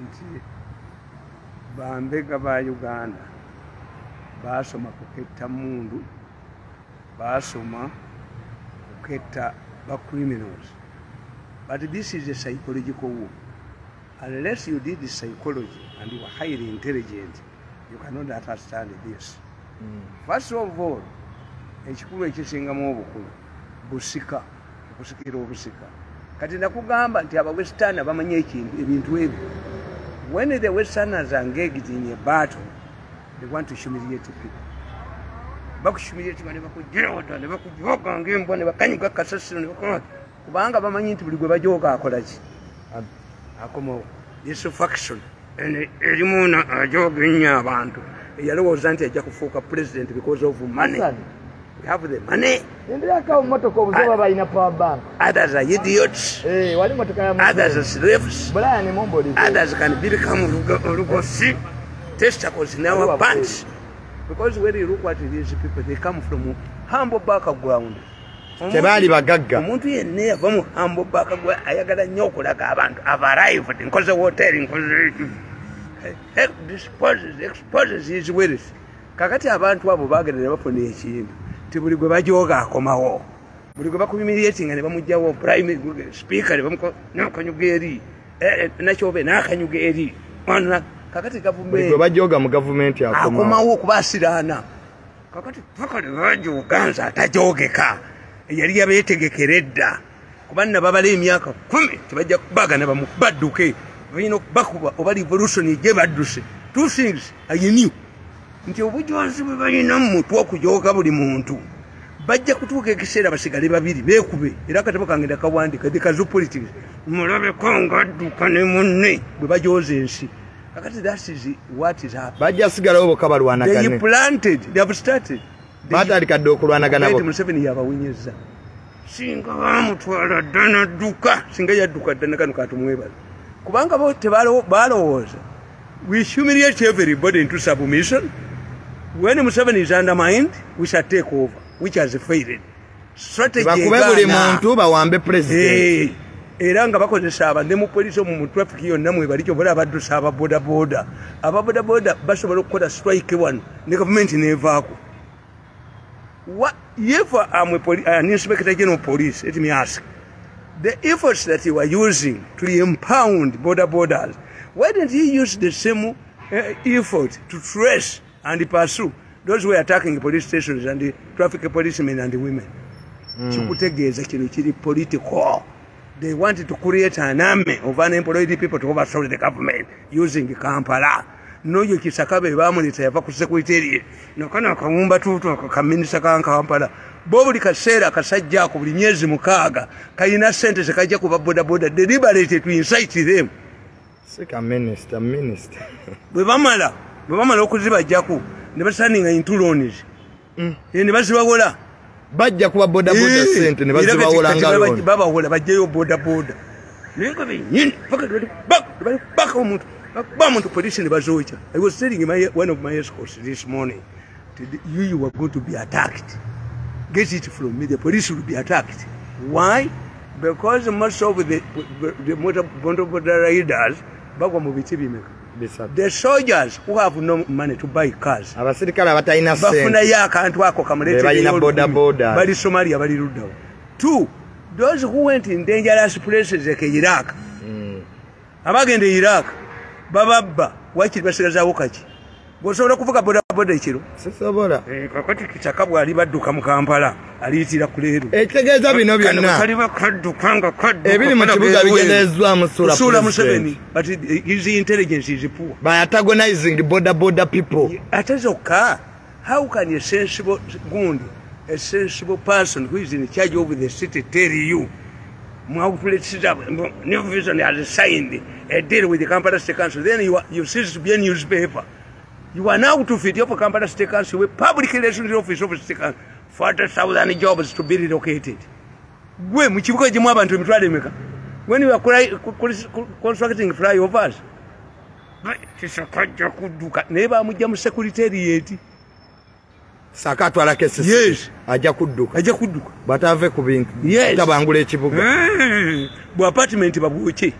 nti bambega ba Uganda basoma kuketta mundu basoma kuketta ba criminals. But this is a psychological war. Unless you did psychology and you are highly intelligent, you cannot understand this. First of all, ekikulu ekisingamu obukulu busika okusikira obusika. Kati nakugamba nti abawestern bamanyi ebintu ebyo. When the Westerners are engaged in a battle, they want to humiliate people. Bakushumiliate bane bakujota ne bakujoga ngembwa ne bakanyuka kasasiro ne bakoma kubanga bamanyi nti buli gwe bajoga akola ki akomo yesu faction ene elimuna ajoga nya abantu yalowooza nti ajja kufuuka president because of money. We have the money. Others are idiots. Others are slaves. Others can become Lugosi, testicles in our pants. Because when you look at these people, they come from humble background. Omuntu yenna yava mu humble background ayagala nnyo okulaga abantu have arrived nkoze hotel nkoze exposes his wealth. Kakati abantu abo bagerera bafuna ekintu tibuli gwe bajoga akomawo buli gwe bakubimiriyetinga ne bamujjawo prime speaker ne bamuko nakanyuga eri nakyobe nakanyuga eri mwana kakati government gwe bajoga mu government akomawo kubasirana kakati fakale bajoganza atajogeka yali yabetegekeredda kubanna babale emyaka 10 tibajja kubagana bamubadduke bino bakuba oba revolution ije badduse. Two things are new. Nti obujozi bwe balina mu mutwe okujoga buli muntu bajja kutuuka ekiseera basigale babiri beekube era katabo kangenda kawandika the kazu politics mulabe konga adduka ne munne bwe bajoza ensi kakati that is what is happening. Bajja sigala obo kabalwanagane they planted they have started batali kadde okulwanagana bo Museveni yabawinyeza singa bamutwala ddana dduka singa yadduka ddana kano katumwebala kubanga bo balowooza we humiliate everybody into submission. When Museveni is undermined, we shall take over, which has failed. Strategy president. Eranga bakozesa abande mu police mu traffic yonna mwe balikyo bala baddusa aba boda boda basobola okukola strike one ne government nevaako. What if an inspector general police, let me ask, the efforts that you are using to impound borders, why didn't he use the same effort to trace and pursue those who were attacking police stations and the traffic policemen and the women? Chikutegeeza kino kiri political. They wanted to create an army of unemployed people to overthrow the government using Kampala. No you kisakabe bamulita yava ku secretary no kana kawumba tutu akaminisa Kampala. Bobuli kaseera kasajja ku buli myezi mukaaga kayina sente zikajja ku boda deliberate to incite them. Sika minister bwe bamala okuziba jjaku ne basaninga intulonis ne bazibawola bajja kuba boda sente ne bazibawola ngalo babawola bajjayo boda nenga benyini baka omuntu bamuntu police ne bazocha. I was telling one of my escorts this morning, you were going to be attacked. Get it from me, the police will be attacked. Why? Because most of the border riders the soldiers who have no money to buy cars bafuna ya akantu ako kamulete bali Somalia bali Luddawo. Two, those who went in dangerous places like Iraq abagende Iraq bababba wakiri basigazawo kaki bosobola kuvuga boda ekiro sisobola kakati kichakabwa ali badduka mu Kampala aliyitira kuleero ekitegeeza bino byonna kali bakaddukanga ebiri mu kibuga bigendezwa Musula Museveni, but his intelligence is poor by antagonizing border people. Atazoka, how can a sensible person who is in charge of the city tell you new vision has signed a deal with the Kampala State Council, then you cease to be a newspaper. You are now to fit your Kampala State Council with public relations office of the State Council 40,000 jobs to be relocated. When you are constructing flyovers, never mujam secretariat. Sakatwala kesi. Yes. Aja kudduka. Batave kubintu. Yes. Tabangule ekibuga. Bu apartment babuche.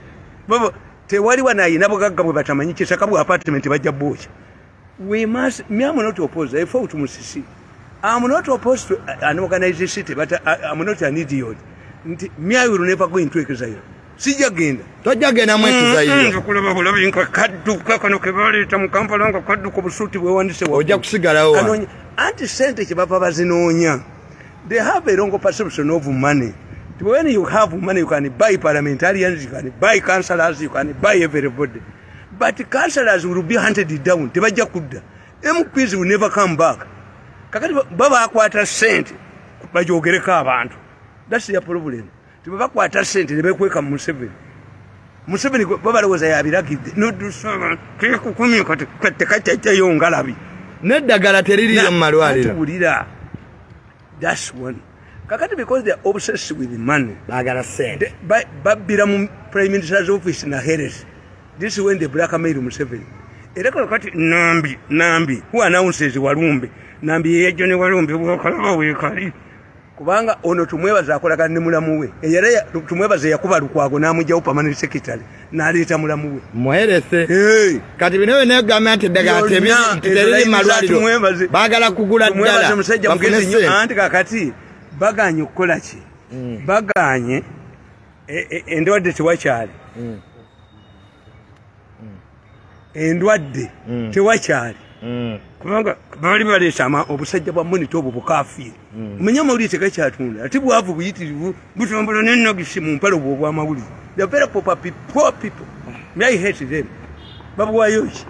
Baba tewali wanayina bugagga bwe batamanyi kisaka bwa apartment bajja bocha. We must, me am not opposed. I fought to Musisi. I'm not opposed to an organized city, but I'm not an idiot. Me, I will never go into exile. See again. Don't again, I'm going to say, they have a wrong perception of money. When you have money, you can buy parliamentarians, you can buy councillors, you can buy everybody. But councillors will be hunted down. MPs will never come back. Baba akwata sente bajogereka abantu. That's their problem. Baba akwata sente nebekweka Museveni. Museveni baba loza yabiragidde. No do so. Kekukumi kati kata yongalabi. Neddagala teriri mu malwaliro. That's one. Kakati because they are obsessed with the money. Bagala sente. Babira mu Prime Minister's office na Harris. This is when they blackmail Museveni. Erako kati Nambi who announces Walumbe. Nambi yejo ne Walumbe bwakala wekali. Kubanga ono tumwebaza akolagana ne mulamu we. Eyere tumwebaza yakuba lukwago namujja permanent secretary. Naleta mulamu we. Muherese. Kati bino ne government daga tebiri malwaliro. Bagala kugula ddala. Tumwebaza musajja mugezi nnyo anti kakati baganye okukola ki? Baganye endwadde tewakyali. Endwadde tewakyali. Kubanga bali balesama obusajja bwa monitor obwo bukafiire. Manya mawulire tegakyatunda. Ati bwavu buyitirivu butombola n'ennogisi mu mpalo obwo obw'amawulire. The very poor people. Me I hate them. Babu wayoki.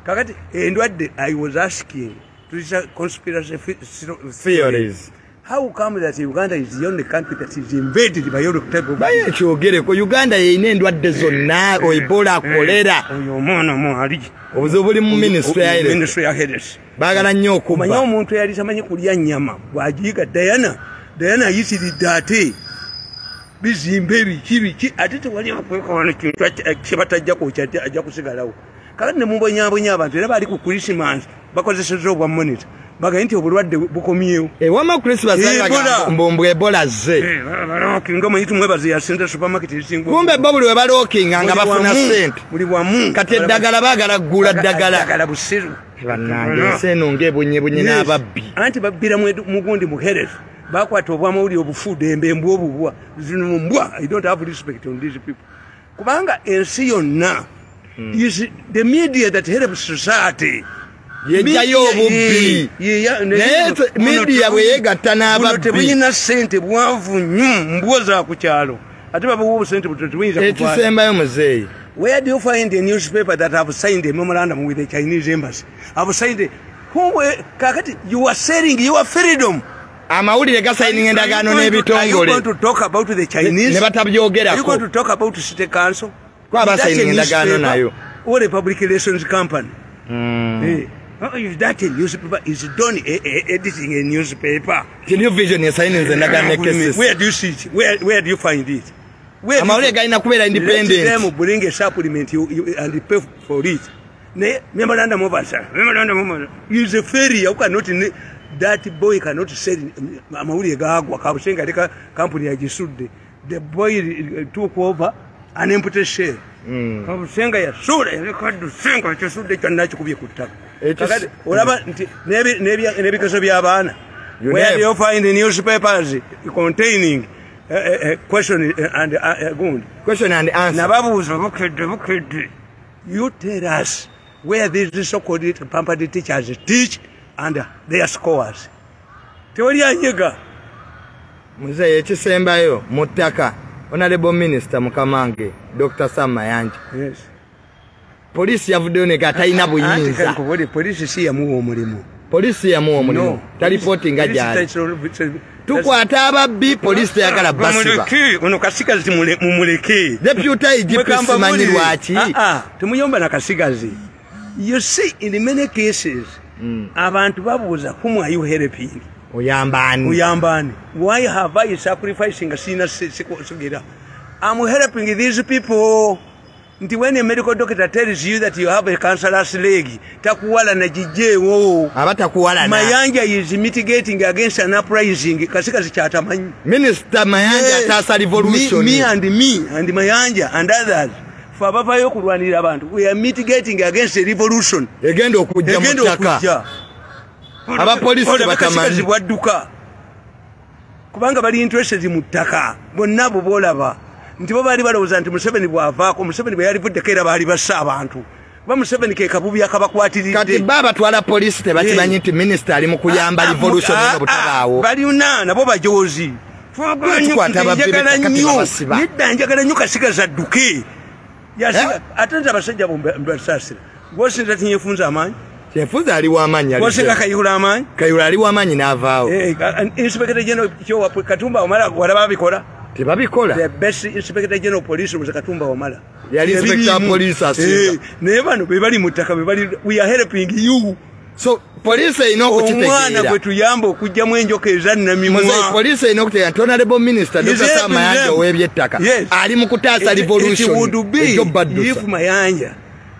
Kakati endwadde I was asking to this conspiracy theories. How come that Uganda is the only country that is invaded by Europe type of baye kyogere ko Uganda yeyina endwadde zonna Ebola kolera oyo mwana mwali obuzobuli mu ministry ya health bagala nnyo okuba manya omuntu yali tamanyi kulya nnyama bwajiga Diana yisiridde ate bizimbe biki ate tewali akweka wano kintu kibatajja ko kyajja ajja kusigalawo kale ne mubonyabonya abantu era bali ku Christmas bakozeseza obwa monitor baga nti obulwadde bukomyewo wama Christmas aga mbombo Ebola ze balookinga manyitu mwebaze ya center supermarket isingo kumbe bobuli we balookinga nga bafuna sente buli bwamu kati eddagala bagala gula ddagala busiru banange seno ngebunye n'ababbi anti babbira mugundi muherefu bakwata obwamawulire obufude embembu obubwa zino mbwa. I don't have respect on these people kubanga ensi yonna is the media that helps society. Yejayo obubbi media bweyegatta n'ababbi tebuyina sente bwavu nnyo mbwoza ku kyalo ate babuwa sente tebuyinza kufaala ekisembayo muzeeyi. Where do you find a newspaper that have signed a memorandum with the Chinese embassy? Have signed kakati you are selling your freedom. Amawulire gasayininga endagaano n'ebitongole. Are you going to talk about the Chinese? Ne batabyogerako. Are you going to talk about city council? Kwa basayininga endagaano nayo. Or a public relations company. If that a newspaper is done editing a newspaper. The new vision is signing the Nagane cases. Where do you see it? Where do you find it? Where do you independent? Let them bring a supplement and pay for it. Memorandum of Memorandum is a ferry. You cannot that boy cannot say Amau리 Gagwa Kabusenga company Ajisude. The boy took over an empty share. Kabusenga ya sura rekadu senga chisude kanacho kubiye kutaka. Where do you find the newspapers containing question and answer? You tell us where these so-called pampered teachers teach and their scores. Teoria Yiga Muzeye Chisembayo, Mutaka, Honorable Minister Mukamange, Dr. Sam Mayanja. Yes. Police yavudone kataina buyinza. Police si yamuwa omulimu. Police yamuwa omulimu. Reporting ajali. Tukwata ababbi police yakala basiba. Ono kasigazi mumuleke. Deputy IGP simanyi lwaki. Tumuyomba na kasigazi. You see in many cases abantu babuza whom are you helping? Uyambani. Why have I sacrificing a sinner? I'm helping these people. When a medical doctor tells you that you have a cancerous leg, takuwala na jijewo. Abatakuwala na. Mayanja is mitigating against an uprising. Kasika zichatamanyi. Minister Mayanja tasa revolution. Me and Mayanja and others Fa bavayo kulwanira abantu. We are mitigating against a revolution. Egenda okujja mu ttaka. Abapoliisi batamanyi bwadduka. Kubanga bali interested mu ttaka. Bonna bo bolaba. Nti bo bali balowooza nti Museveni bw'avaako, Museveni bwe yalivuddeko era baali bassa abantu. Ba Museveni ke kabubi akabakwatiridde. Kati baba twala poliisi tebakimanyi nti minisita ali mu kuyamba revolution eno butabaawo. Baliuna nabo bajoozi. Njagala nnyo Kasigazi adduke. Ate nti abasajja basaasira. Gwosinza tinyefunza amaanyi. Kyefunza ali w'amaanyi. Gwosinga Kayihura amaanyi. Kayihura ali w'amaanyi n'avaawo. Inspector General Kyowapwe Katumba Wamala walaba babikola. Tebabikola. The best Inspector General Police was Katumba Wamala. Yali Inspector Police asinga. Naye bano be bali mu ttaka be bali we are helping you. So police ino okukitegeera. Omwana gwe tuyamba okujjamu enjoka ezannamimwa. Police ino okutegeera nti Honorable Minister Dr. Mayanja ow'ebyettaka ali mu kutaasa revolution. It would be if Mayanja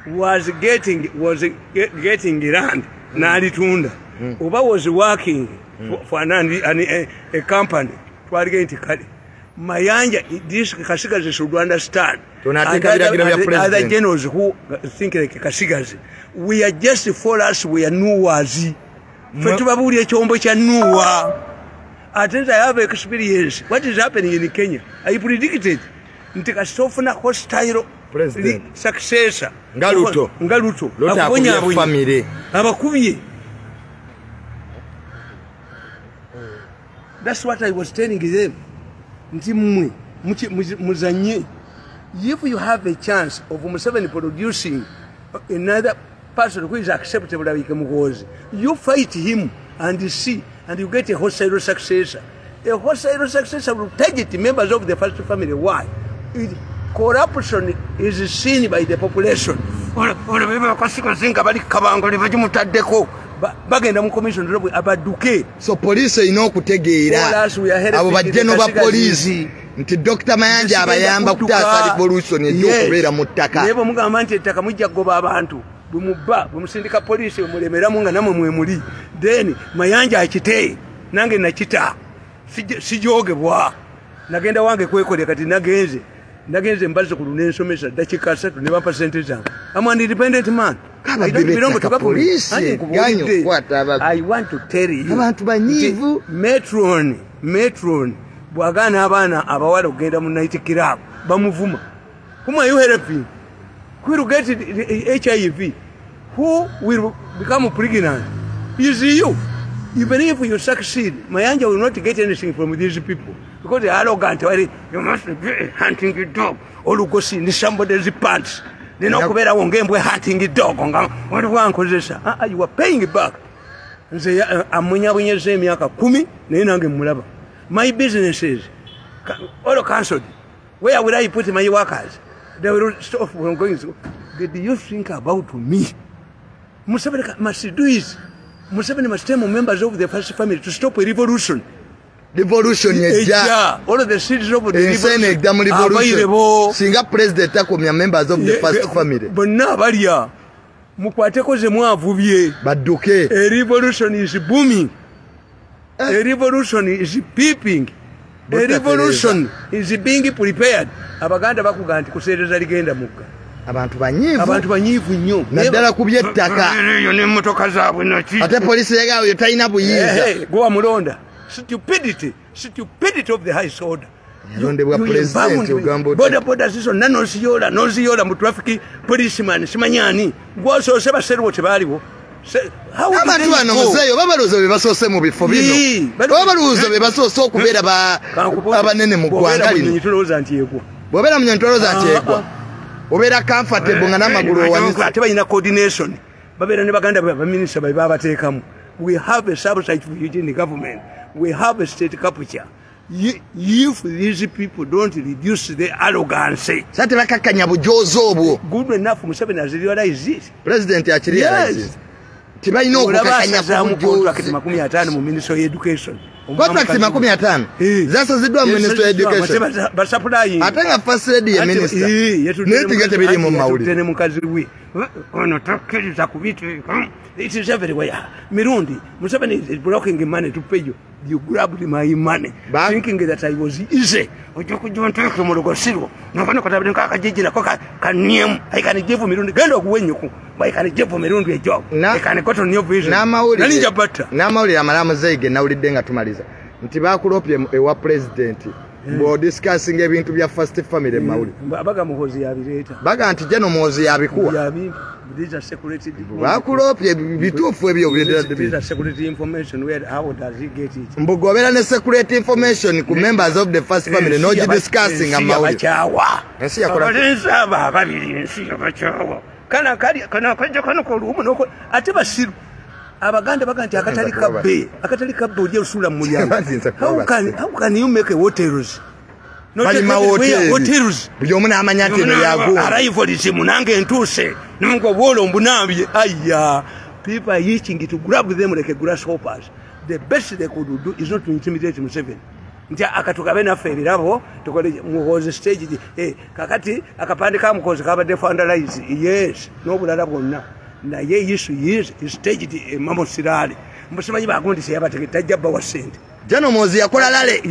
was getting land n'alitunda. Oba was working for a company twalige nti kale. Mayanja, this Kasigazi should understand. Other generals who think like Kasigazi. We are just for us, we are Nuwazi. Fetubabuli echombo cha Nuwa. I have experience. What is happening in Kenya? I predicted. Ntika sofuna hostile president successor. Ngaluto. Akonya family. Abakubiye. That's what I was telling them. If you have a chance of Museveni producing another person who is acceptable, you fight him and see, and you get a hostile successor. A hostile successor will target members of the first family. Why? Corruption is seen by the population. Bagenda mu commission robo abaduke. So police ino kutegeera abo bajeno ba police nti Dr. Mayanja abayamba kutaasa revolution ejokubeera mu ttaka. Nebo mugamba nti ettaka mujja goba abantu bumubba bumusindika police mulemeramu nga namwe mwemuli. Then Mayanja akite nange nakita sijogebwa nagenda wange kwekole kati nagenze mbaze ku lunensomesa dakika 3 ne ba percentage zange. I'm an independent man. I don't belong to police. I want to tell you. Metron. Bwagana abana abawala ogenda mu night club bamuvuma. Whom are you helping? Who will get HIV? Who will become pregnant? Is you. Even if you succeed, Mayanja will not get anything from these people because they are arrogant. You must be hunting a dog or you go see in somebody's pants. They know where I won't game we're hunting a dog. What do I call this? You are paying it back. And say, I'm when you say Miaka Kumi, Nenangam. My businesses all cancelled. Where would I put my workers? They will stop from going to. Do you think about me? Museveni must do is. Museveni must tell members of the first family to stop a revolution. Revolution is all of the seeds of the revolution. Singa president takomya members of the first family. But now, Baria, Mukwateko Zemwa Vuvie. Baduke. A revolution is booming. A revolution is peeping. A revolution is being prepared. Abaganda bakuganti kusereza ligenda muka. Abantu banyivu nnyo. Naddala kubye ettaka. Yo ne mmotoka zaabwe naki. Ate poliisi yegawo yotalina buyinza. Gwa mulonda. Stupidity of the highest order. Yalondebwa president ogamba boda siso noziyola mu traffic policeman simanyani. Gwosoose baserwo tebaaliwo. Abantu bano muzeeyo babalooza be basoose mu bifo bino. Babalooza be basoose okubeera abanene mu ggwanga lino. Bw'obeera mu nyonyi nti egwa. Obeera comfortable nga n'amagulu owanise. Ate balina coordination. Babeera ne baganda baminisita babe babateekamu. We have a subsite for Eugene government. We have a state capture. If these people don't reduce their arrogance, sate bakakanya bujozi obwo. Good enough Museveni has realized it. President actually realized. Tibalina okukakanya contract 50 mu Ministry of Education. Contract 50. Zasaziddwa mu Ministry of Education. Basapulayi. Ate nga first lady ye minister. Netigate biri mu mawuli. Tene mukazi we. Ono takkiriza ku bitu. It is everywhere. Mirundi, Museveni is blocking money to pay you. you grabbed my money, thinking that I was easy. I can give Mirundi, kind of when you I can give Mirundi a job. I can go to new vision. Namali Amalamazeg, now the Denga Tumaliza. Tibakuropium, a president. We're discussing ebintu bya first family Mauli. Baga muhozi yabireta. Baga antijeno muhozi yabikuwa. Yabi, these are security. Bakuropye bitufu ebyo these are security information. Where how does he get it? Mbugobera ne security information ku members of the first family no discussing Mauli. Ensi yakola. Nsaba babiri ensi yabachawa. Kana ko lumu noko ate basiru. Abaganda baganti akatali kabbe uje usula mu mulyango. How can you make a hotels? Not hotels. Byomuna amanya ntino yago. Arrival munange entuse. Nungo wolo mbunambye. Aya. People are itching to grab them like a grasshoppers. The best they could do is not to intimidate Museveni. Ntia akatuka bena ferabo tukole muhoze stage kakati akapandika mukozi kabade vandalize. Yes, no bulala bonna. Na ye issue is staged mambo sirali mbusimanyi bakundise yabategeta jabba wa sente jano mozi yakola lale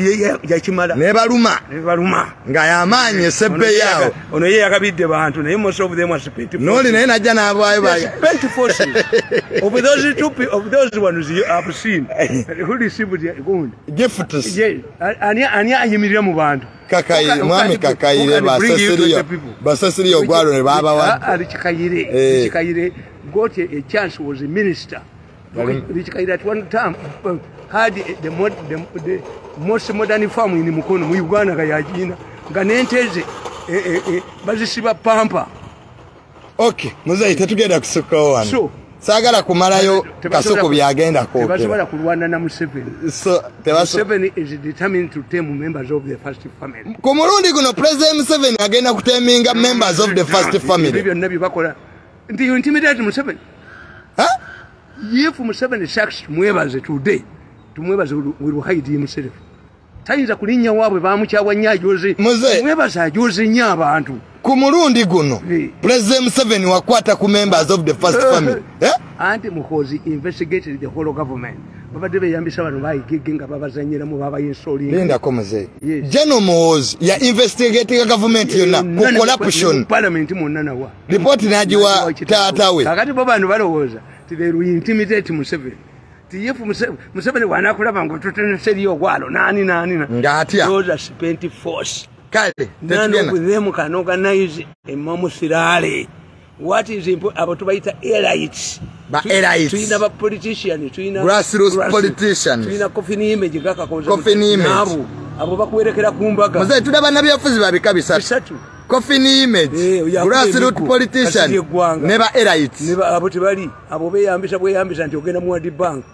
ya kimala ne baluma nga yamanye sebbe yao ono ye yakabidde bantu naye most of them are spent noli naye najja nabaye spent forces of those two of those ones you have seen who received the gold gifts ani ayimirira mu bantu kakayire mwami kakayire basasiriyo gwalo ne baba wa ali chikayire got a chance was a minister. Which at one time had the most modern farm in Mukono, Uganda, Gayajina, Ganenteze, Bazisiba Pampa. Okay, Mosaic together Suko. So, Sagara Kumarayo, Kasoko Biagenda, Museveni. So, Museveni is determined to tame members of the first family. Komurundi gonna President Museveni again to taming members of the first family. Do you intimidate Museveni? Huh? If Museveni sacks Mwebaze today, to Mwebaze will hide himself. Tayinza kulinya wabwe bamuchawa nyajoze. Mwebaze ajoze nyaba antu. Kumurundi guno. President Museveni wakwata ku members of the first family. Anti Muhozi investigated the whole government. Baba debe yambisa abantu bayigiginga babazanyira mu baba yensoli. Linda komaze. General Muhozi ya investigating government yona ku corruption. Parliament munana wa. Report najiwa tatawe. Kakati baba anu balowoza. They will intimidate Museveni. Tiyefu Museveni wanakulaba ngo tutene seriyo gwalo nani na. Ngatia. Those are spent force. Kale. None of them can organize a mamusirale. What is important about to elites? But elites. Twina ba politician, twina grassroots politicians. Twina coffee image gaka koza. Coffee image. Abo bakuwerekera kumbaga. Mzee tudaba nabyafuzi babikabisa. Bisatu. Coffee image. Grassroots politician. Never elites. Never abo tibali. Abo beyambisa nti ogenda mu bank.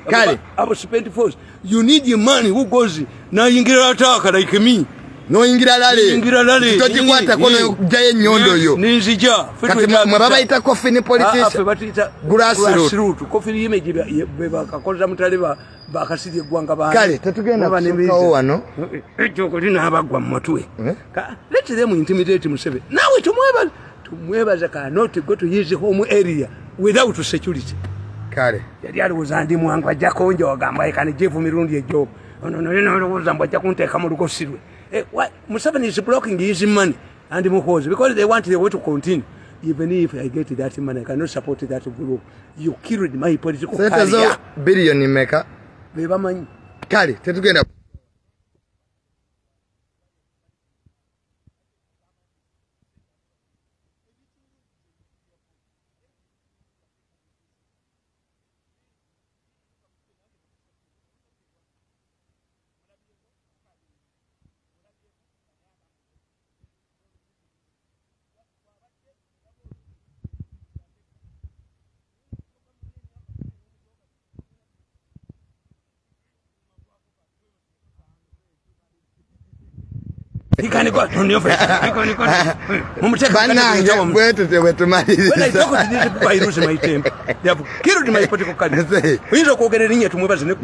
Kale. Abo spend force. You need your money who goes na yingira ataka like me. No ingira lale. Toti kwata kono jaye nyondo yo. Ninzija. Kati mwababa ita coffee ni politician. Batita grassroots. Coffee image beba kakoza mutaliba bakasidi gwanga ba. Kale tatugenda kusuka wano. Ejo kolina abagwa mmatwe. Let them intimidate Museveni. Now tumwebaza cannot go to his home area without security. Kale. Yali wuzandi mwangu ajakonjo ogamba ikani jefu Mirundi ejo. No wuzamba jakunteka mu lukosirwe. Museveni is blocking his money and Muhozi because they want the way to continue. Even if I get that money, I cannot support that group. You killed my political career. Billion maker. Beba money. Kale, tetugenda. He can't go on your face. When I talk to this by losing my temper, they have killed my political career. We don't go get in here to move us in the